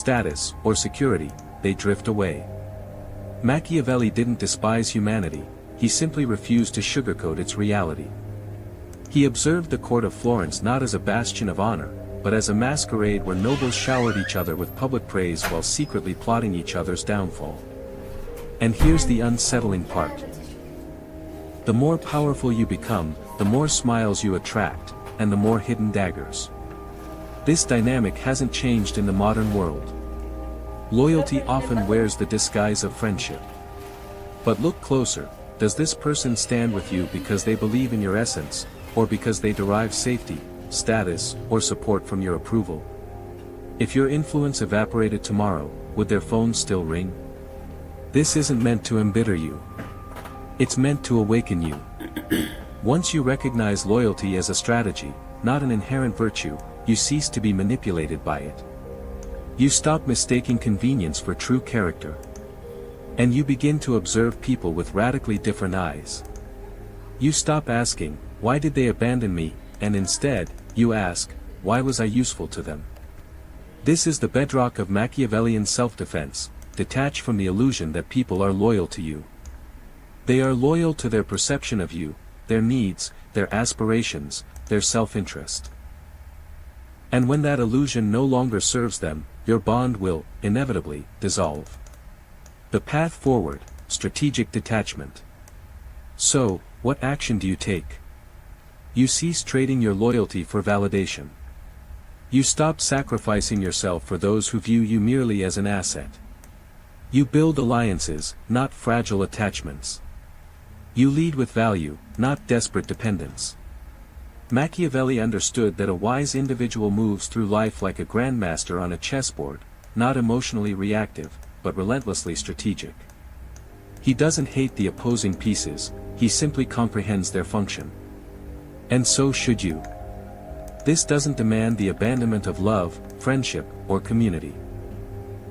status, or security, they drift away. Machiavelli didn't despise humanity, he simply refused to sugarcoat its reality. He observed the court of Florence not as a bastion of honor, but as a masquerade where nobles showered each other with public praise while secretly plotting each other's downfall. And here's the unsettling part. The more powerful you become, the more smiles you attract, and the more hidden daggers. This dynamic hasn't changed in the modern world. Loyalty often wears the disguise of friendship. But look closer, does this person stand with you because they believe in your essence, or because they derive safety, status, or support from your approval? If your influence evaporated tomorrow, would their phone still ring? This isn't meant to embitter you. It's meant to awaken you. Once you recognize loyalty as a strategy, not an inherent virtue, you cease to be manipulated by it. You stop mistaking convenience for true character. And you begin to observe people with radically different eyes. You stop asking, why did they abandon me, and instead, you ask, why was I useful to them? This is the bedrock of Machiavellian self-defense, detached from the illusion that people are loyal to you. They are loyal to their perception of you, their needs, their aspirations, their self-interest. And when that illusion no longer serves them, your bond will, inevitably, dissolve. The path forward, strategic detachment. So, what action do you take? You cease trading your loyalty for validation. You stop sacrificing yourself for those who view you merely as an asset. You build alliances, not fragile attachments. You lead with value, not desperate dependence. Machiavelli understood that a wise individual moves through life like a grandmaster on a chessboard, not emotionally reactive, but relentlessly strategic. He doesn't hate the opposing pieces, he simply comprehends their function. And so should you. This doesn't demand the abandonment of love, friendship, or community.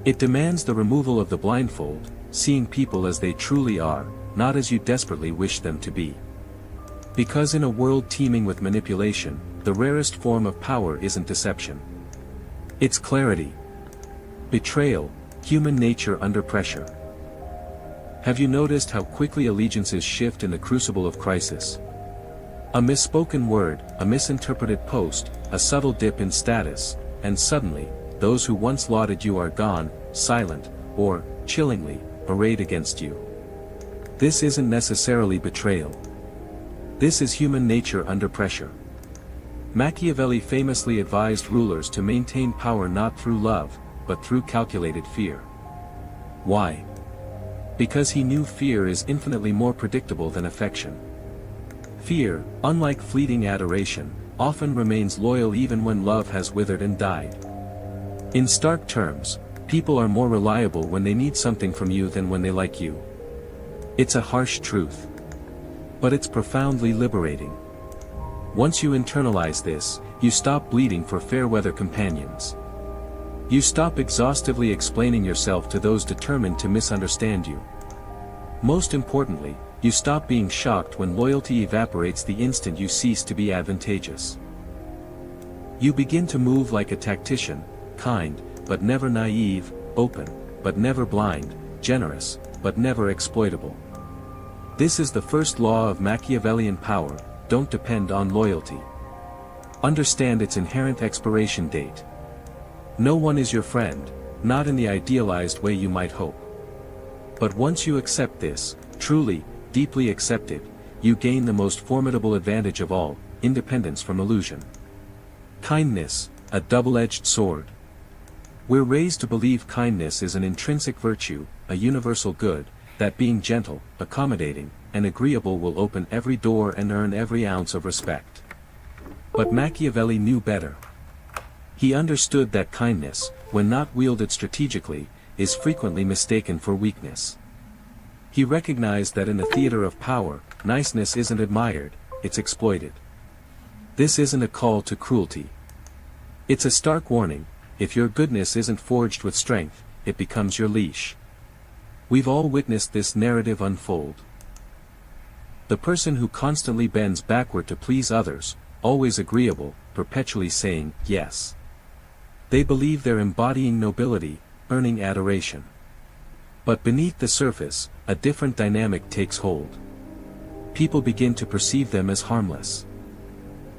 It demands the removal of the blindfold, seeing people as they truly are, not as you desperately wish them to be. Because in a world teeming with manipulation, the rarest form of power isn't deception. It's clarity. Betrayal, human nature under pressure. Have you noticed how quickly allegiances shift in the crucible of crisis? A misspoken word, a misinterpreted post, a subtle dip in status, and suddenly, those who once lauded you are gone, silent, or, chillingly, arrayed against you. This isn't necessarily betrayal. This is human nature under pressure. Machiavelli famously advised rulers to maintain power not through love, but through calculated fear. Why? Because he knew fear is infinitely more predictable than affection. Fear, unlike fleeting adoration, often remains loyal even when love has withered and died. In stark terms, people are more reliable when they need something from you than when they like you. It's a harsh truth. But it's profoundly liberating. Once you internalize this, you stop bleeding for fair-weather companions. You stop exhaustively explaining yourself to those determined to misunderstand you. Most importantly, you stop being shocked when loyalty evaporates the instant you cease to be advantageous. You begin to move like a tactician, kind, but never naive, open, but never blind, generous, but never exploitable. This is the first law of Machiavellian power: don't depend on loyalty. Understand its inherent expiration date. No one is your friend, not in the idealized way you might hope. But once you accept this, truly, deeply accept it, you gain the most formidable advantage of all: independence from illusion. Kindness, a double-edged sword. We're raised to believe kindness is an intrinsic virtue, a universal good, that being gentle, accommodating, and agreeable will open every door and earn every ounce of respect. But Machiavelli knew better. He understood that kindness, when not wielded strategically, is frequently mistaken for weakness. He recognized that in a theater of power, niceness isn't admired, it's exploited. This isn't a call to cruelty. It's a stark warning: if your goodness isn't forged with strength, it becomes your leash. We've all witnessed this narrative unfold. The person who constantly bends backward to please others, always agreeable, perpetually saying yes. They believe they're embodying nobility, earning adoration. But beneath the surface, a different dynamic takes hold. People begin to perceive them as harmless,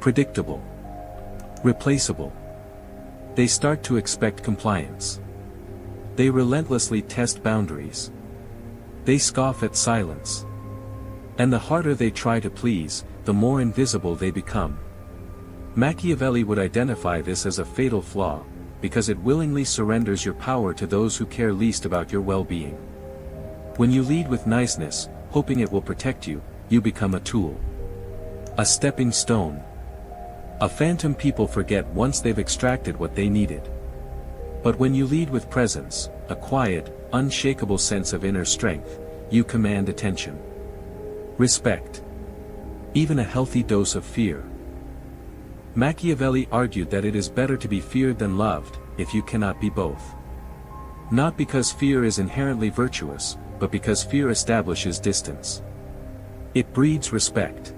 predictable, replaceable. They start to expect compliance. They relentlessly test boundaries. They scoff at silence. And the harder they try to please, the more invisible they become. Machiavelli would identify this as a fatal flaw, because it willingly surrenders your power to those who care least about your well-being. When you lead with niceness, hoping it will protect you, you become a tool. A stepping stone. A phantom people forget once they've extracted what they needed. But when you lead with presence, a quiet, unshakable sense of inner strength, you command attention. Respect. Even a healthy dose of fear. Machiavelli argued that it is better to be feared than loved, if you cannot be both. Not because fear is inherently virtuous, but because fear establishes distance. It breeds respect.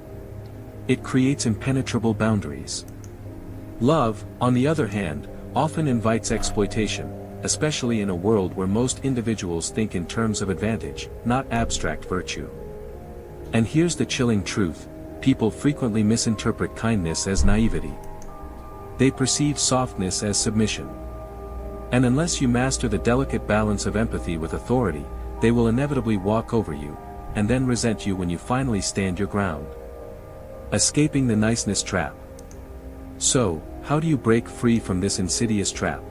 It creates impenetrable boundaries. Love, on the other hand, often invites exploitation, especially in a world where most individuals think in terms of advantage, not abstract virtue. And here's the chilling truth: people frequently misinterpret kindness as naivety. They perceive softness as submission. And unless you master the delicate balance of empathy with authority, they will inevitably walk over you, and then resent you when you finally stand your ground. Escaping the niceness trap. So, how do you break free from this insidious trap?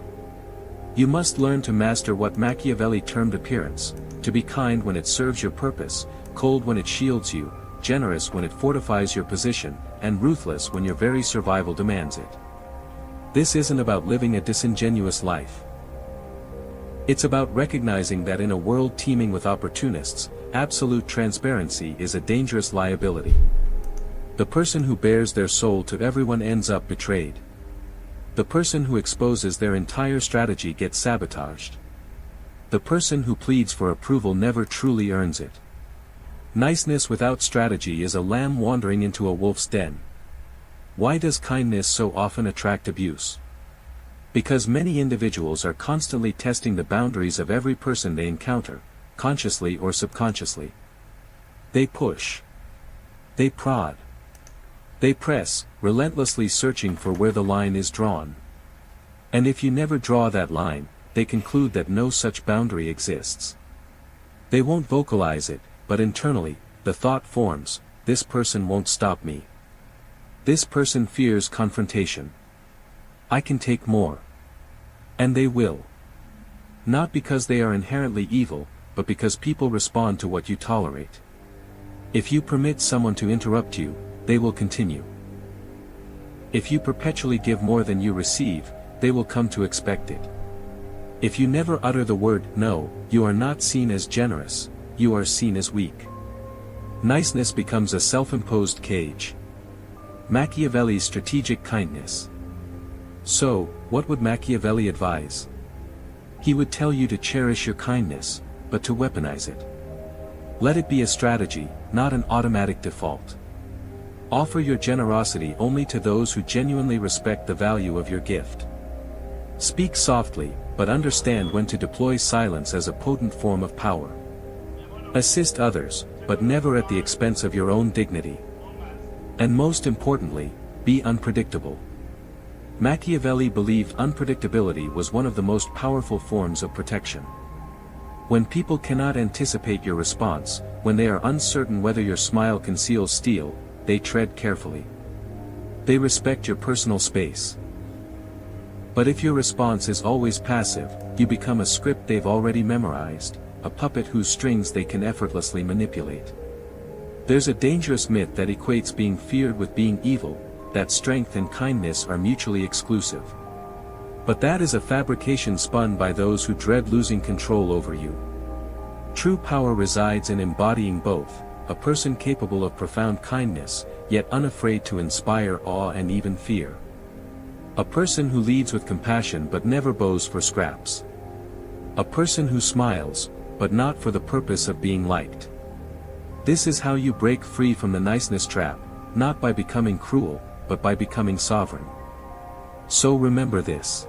You must learn to master what Machiavelli termed appearance, to be kind when it serves your purpose, cold when it shields you, generous when it fortifies your position, and ruthless when your very survival demands it. This isn't about living a disingenuous life. It's about recognizing that in a world teeming with opportunists, absolute transparency is a dangerous liability. The person who bares their soul to everyone ends up betrayed. The person who exposes their entire strategy gets sabotaged. The person who pleads for approval never truly earns it. Niceness without strategy is a lamb wandering into a wolf's den. Why does kindness so often attract abuse? Because many individuals are constantly testing the boundaries of every person they encounter, consciously or subconsciously. They push. They prod. They press, relentlessly searching for where the line is drawn. And if you never draw that line, they conclude that no such boundary exists. They won't vocalize it, but internally, the thought forms: this person won't stop me. This person fears confrontation. I can take more. And they will. Not because they are inherently evil, but because people respond to what you tolerate. If you permit someone to interrupt you, they will continue. If you perpetually give more than you receive, they will come to expect it. If you never utter the word no, you are not seen as generous, you are seen as weak. Niceness becomes a self-imposed cage. Machiavelli's strategic kindness. So, what would Machiavelli advise? He would tell you to cherish your kindness, but to weaponize it. Let it be a strategy, not an automatic default. Offer your generosity only to those who genuinely respect the value of your gift. Speak softly, but understand when to deploy silence as a potent form of power. Assist others, but never at the expense of your own dignity. And most importantly, be unpredictable. Machiavelli believed unpredictability was one of the most powerful forms of protection. When people cannot anticipate your response, when they are uncertain whether your smile conceals steel, they tread carefully. They respect your personal space. But if your response is always passive, you become a script they've already memorized, a puppet whose strings they can effortlessly manipulate. There's a dangerous myth that equates being feared with being evil, that strength and kindness are mutually exclusive. But that is a fabrication spun by those who dread losing control over you. True power resides in embodying both, a person capable of profound kindness, yet unafraid to inspire awe and even fear. A person who leads with compassion but never bows for scraps. A person who smiles, but not for the purpose of being liked. This is how you break free from the niceness trap, not by becoming cruel, but by becoming sovereign. So remember this.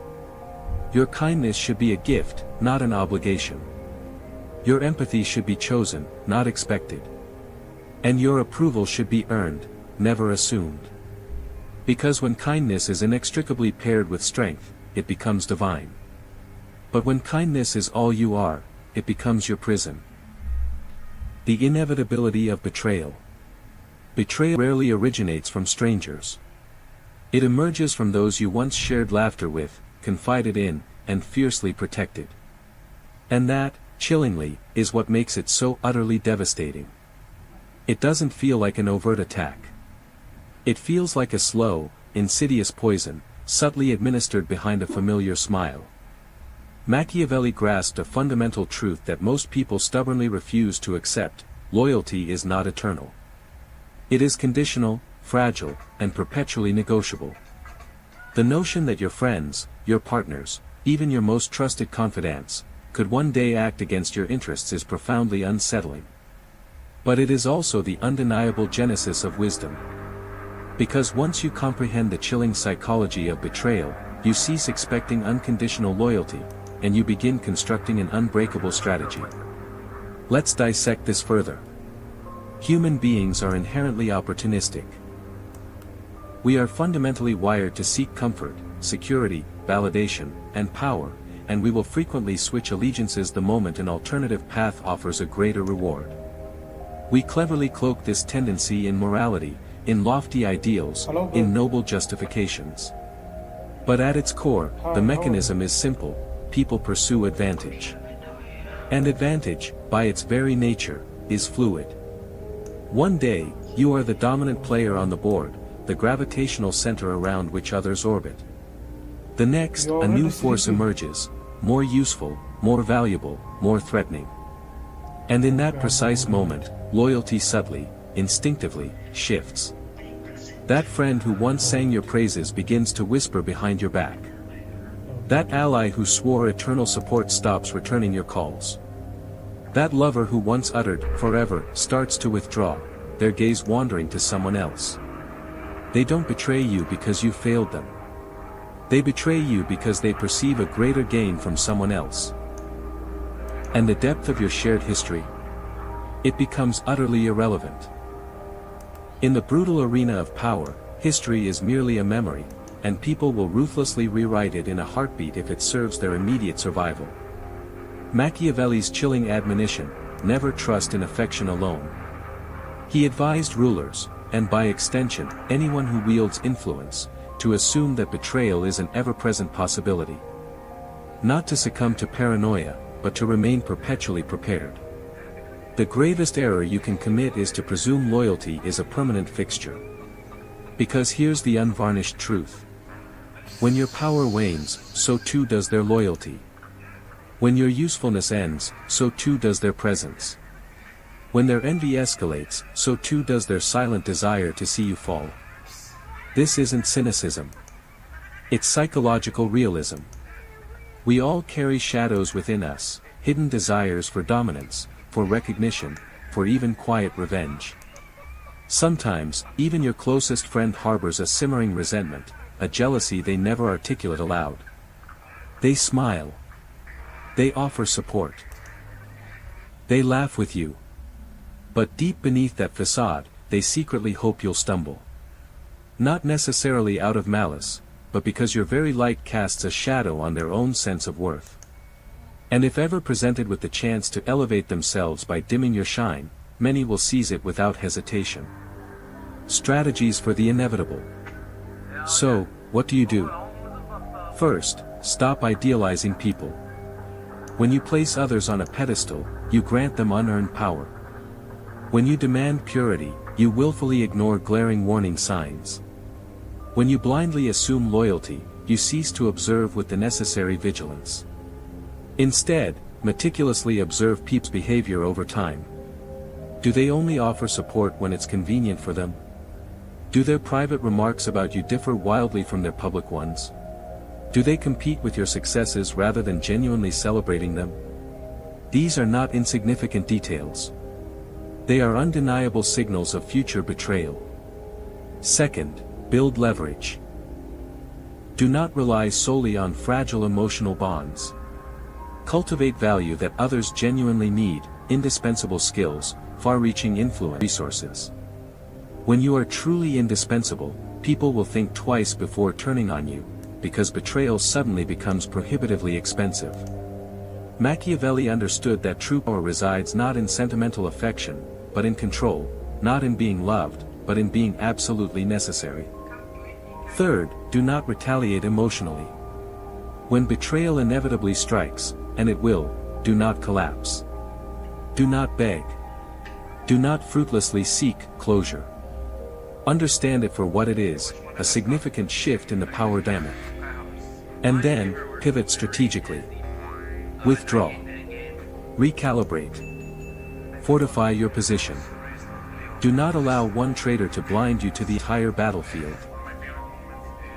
Your kindness should be a gift, not an obligation. Your empathy should be chosen, not expected. And your approval should be earned, never assumed. Because when kindness is inextricably paired with strength, it becomes divine. But when kindness is all you are, it becomes your prison. The inevitability of betrayal. Betrayal rarely originates from strangers. It emerges from those you once shared laughter with, confided in, and fiercely protected. And that, chillingly, is what makes it so utterly devastating. It doesn't feel like an overt attack. It feels like a slow, insidious poison, subtly administered behind a familiar smile. Machiavelli grasped a fundamental truth that most people stubbornly refuse to accept: loyalty is not eternal. It is conditional, fragile, and perpetually negotiable. The notion that your friends, your partners, even your most trusted confidants, could one day act against your interests is profoundly unsettling. But it is also the undeniable genesis of wisdom. Because once you comprehend the chilling psychology of betrayal, you cease expecting unconditional loyalty, and you begin constructing an unbreakable strategy. Let's dissect this further. Human beings are inherently opportunistic. We are fundamentally wired to seek comfort, security, validation, and power, and we will frequently switch allegiances the moment an alternative path offers a greater reward. We cleverly cloak this tendency in morality, in lofty ideals, in noble justifications. But at its core, the mechanism is simple: people pursue advantage. And advantage, by its very nature, is fluid. One day, you are the dominant player on the board, the gravitational center around which others orbit. The next, a new force emerges, more useful, more valuable, more threatening. And in that precise moment, loyalty subtly, instinctively, shifts. That friend who once sang your praises begins to whisper behind your back. That ally who swore eternal support stops returning your calls. That lover who once uttered, "forever," starts to withdraw, their gaze wandering to someone else. They don't betray you because you failed them. They betray you because they perceive a greater gain from someone else. And the depth of your shared history? It becomes utterly irrelevant. In the brutal arena of power, history is merely a memory, and people will ruthlessly rewrite it in a heartbeat if it serves their immediate survival. Machiavelli's chilling admonition: never trust in affection alone. He advised rulers, and by extension, anyone who wields influence, to assume that betrayal is an ever-present possibility. Not to succumb to paranoia, but to remain perpetually prepared. The gravest error you can commit is to presume loyalty is a permanent fixture. Because here's the unvarnished truth. When your power wanes, so too does their loyalty. When your usefulness ends, so too does their presence. When their envy escalates, so too does their silent desire to see you fall. This isn't cynicism. It's psychological realism. We all carry shadows within us, hidden desires for dominance, for recognition, for even quiet revenge. Sometimes, even your closest friend harbors a simmering resentment, a jealousy they never articulate aloud. They smile. They offer support. They laugh with you. But deep beneath that facade, they secretly hope you'll stumble. Not necessarily out of malice, but because your very light casts a shadow on their own sense of worth. And if ever presented with the chance to elevate themselves by dimming your shine, many will seize it without hesitation. Strategies for the inevitable. So, what do you do? First, stop idealizing people. When you place others on a pedestal, you grant them unearned power. When you demand purity, you willfully ignore glaring warning signs. When you blindly assume loyalty, you cease to observe with the necessary vigilance. Instead, meticulously observe people's behavior over time. Do they only offer support when it's convenient for them? Do their private remarks about you differ wildly from their public ones? Do they compete with your successes rather than genuinely celebrating them? These are not insignificant details. They are undeniable signals of future betrayal. Second, build leverage. Do not rely solely on fragile emotional bonds. Cultivate value that others genuinely need, indispensable skills, far-reaching influence, resources. When you are truly indispensable, people will think twice before turning on you, because betrayal suddenly becomes prohibitively expensive. Machiavelli understood that true power resides not in sentimental affection, but in control, not in being loved, but in being absolutely necessary. Third, do not retaliate emotionally. When betrayal inevitably strikes, and it will, do not collapse. Do not beg. Do not fruitlessly seek closure. Understand it for what it is, a significant shift in the power dynamic. And then, pivot strategically. Withdraw. Recalibrate. Fortify your position. Do not allow one traitor to blind you to the entire battlefield.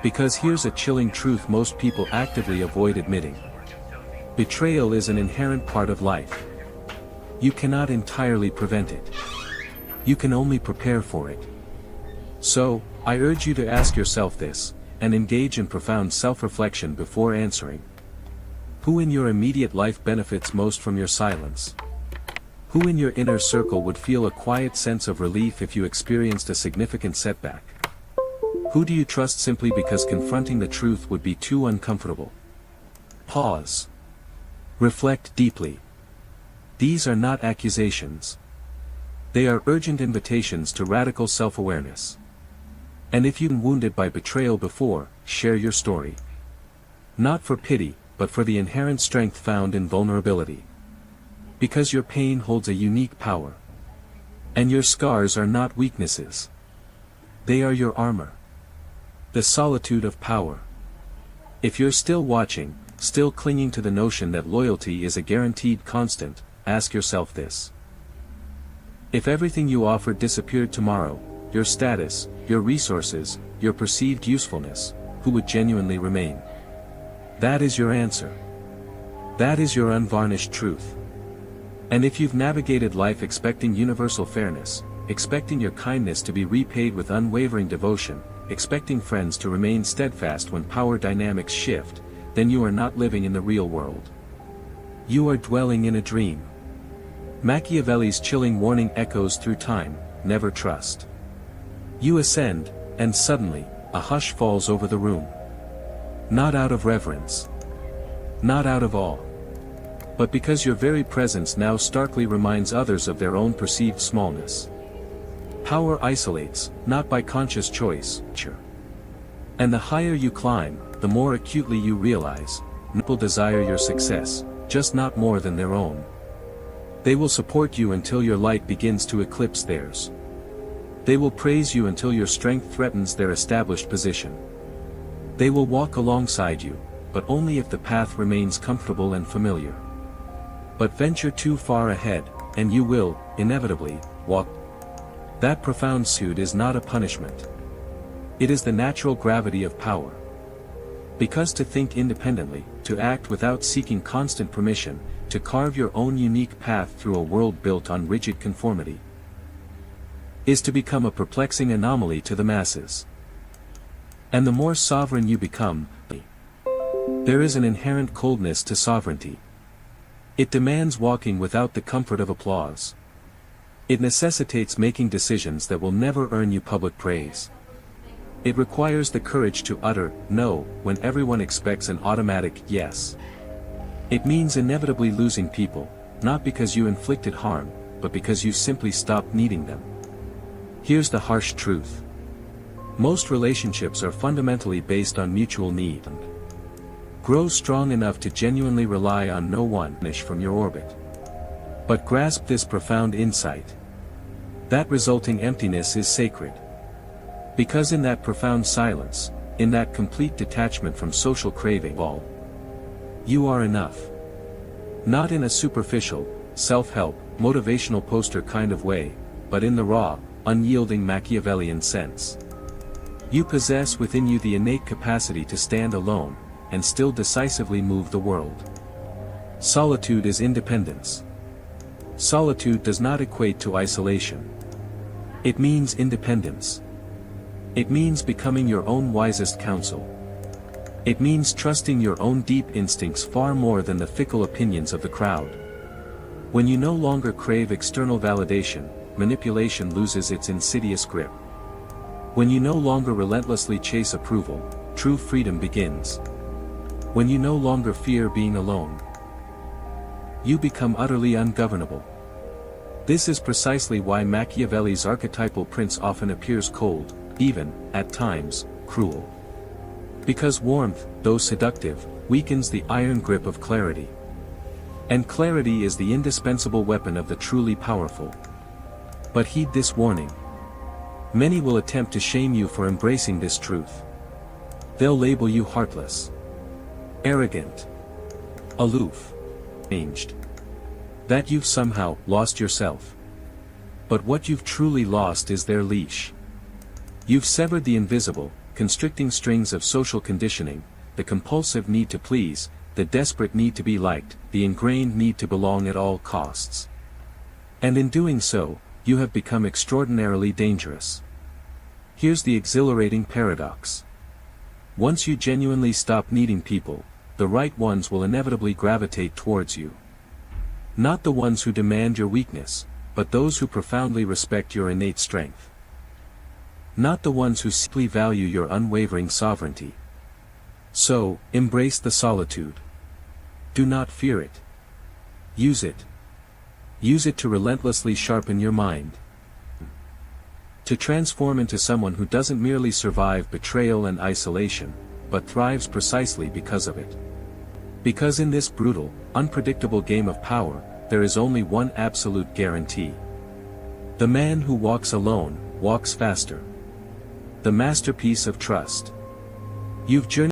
Because here's a chilling truth most people actively avoid admitting. Betrayal is an inherent part of life. You cannot entirely prevent it. You can only prepare for it. So, I urge you to ask yourself this, and engage in profound self-reflection before answering. Who in your immediate life benefits most from your silence? Who in your inner circle would feel a quiet sense of relief if you experienced a significant setback? Who do you trust simply because confronting the truth would be too uncomfortable? Pause. Reflect deeply. These are not accusations. They are urgent invitations to radical self-awareness. And if you've been wounded by betrayal before, share your story. Not for pity, but for the inherent strength found in vulnerability. Because your pain holds a unique power. And your scars are not weaknesses. They are your armor. The solitude of power. If you're still watching, still clinging to the notion that loyalty is a guaranteed constant, ask yourself this. If everything you offered disappeared tomorrow, your status, your resources, your perceived usefulness, who would genuinely remain? That is your answer. That is your unvarnished truth. And if you've navigated life expecting universal fairness, expecting your kindness to be repaid with unwavering devotion, expecting friends to remain steadfast when power dynamics shift, then you are not living in the real world. You are dwelling in a dream. Machiavelli's chilling warning echoes through time, never trust. You ascend, and suddenly, a hush falls over the room. Not out of reverence. Not out of awe. But because your very presence now starkly reminds others of their own perceived smallness. Power isolates, not by conscious choice. And the higher you climb, the more acutely you realize, people desire your success, just not more than their own. They will support you until your light begins to eclipse theirs. They will praise you until your strength threatens their established position. They will walk alongside you, but only if the path remains comfortable and familiar. But venture too far ahead, and you will, inevitably, walk. That profound suit is not a punishment. It is the natural gravity of power. Because to think independently, to act without seeking constant permission, to carve your own unique path through a world built on rigid conformity, is to become a perplexing anomaly to the masses. And the more sovereign you become, there is an inherent coldness to sovereignty. It demands walking without the comfort of applause. It necessitates making decisions that will never earn you public praise. It requires the courage to utter no when everyone expects an automatic yes. It means inevitably losing people, not because you inflicted harm, but because you simply stopped needing them. Here's the harsh truth. Most relationships are fundamentally based on mutual need. Grow strong enough to genuinely rely on no one from your orbit. But grasp this profound insight. That resulting emptiness is sacred. Because in that profound silence, in that complete detachment from social craving, you are enough. Not in a superficial, self-help, motivational poster kind of way, but in the raw, unyielding Machiavellian sense. You possess within you the innate capacity to stand alone, and still decisively move the world. Solitude is independence. Solitude does not equate to isolation. It means independence. It means becoming your own wisest counsel. It means trusting your own deep instincts far more than the fickle opinions of the crowd. When you no longer crave external validation, manipulation loses its insidious grip. When you no longer relentlessly chase approval, true freedom begins. When you no longer fear being alone, you become utterly ungovernable. This is precisely why Machiavelli's archetypal prince often appears cold, even, at times, cruel. Because warmth, though seductive, weakens the iron grip of clarity. And clarity is the indispensable weapon of the truly powerful. But heed this warning. Many will attempt to shame you for embracing this truth. They'll label you heartless, arrogant, aloof, changed. That you've somehow lost yourself. But what you've truly lost is their leash. You've severed the invisible, constricting strings of social conditioning, the compulsive need to please, the desperate need to be liked, the ingrained need to belong at all costs. And in doing so, you have become extraordinarily dangerous. Here's the exhilarating paradox. Once you genuinely stop needing people, the right ones will inevitably gravitate towards you. Not the ones who demand your weakness, but those who profoundly respect your innate strength. Not the ones who simply value your unwavering sovereignty. So, embrace the solitude. Do not fear it. Use it. Use it to relentlessly sharpen your mind. To transform into someone who doesn't merely survive betrayal and isolation, but thrives precisely because of it. Because in this brutal, unpredictable game of power, there is only one absolute guarantee. The man who walks alone, walks faster. The masterpiece of trust. You've journeyed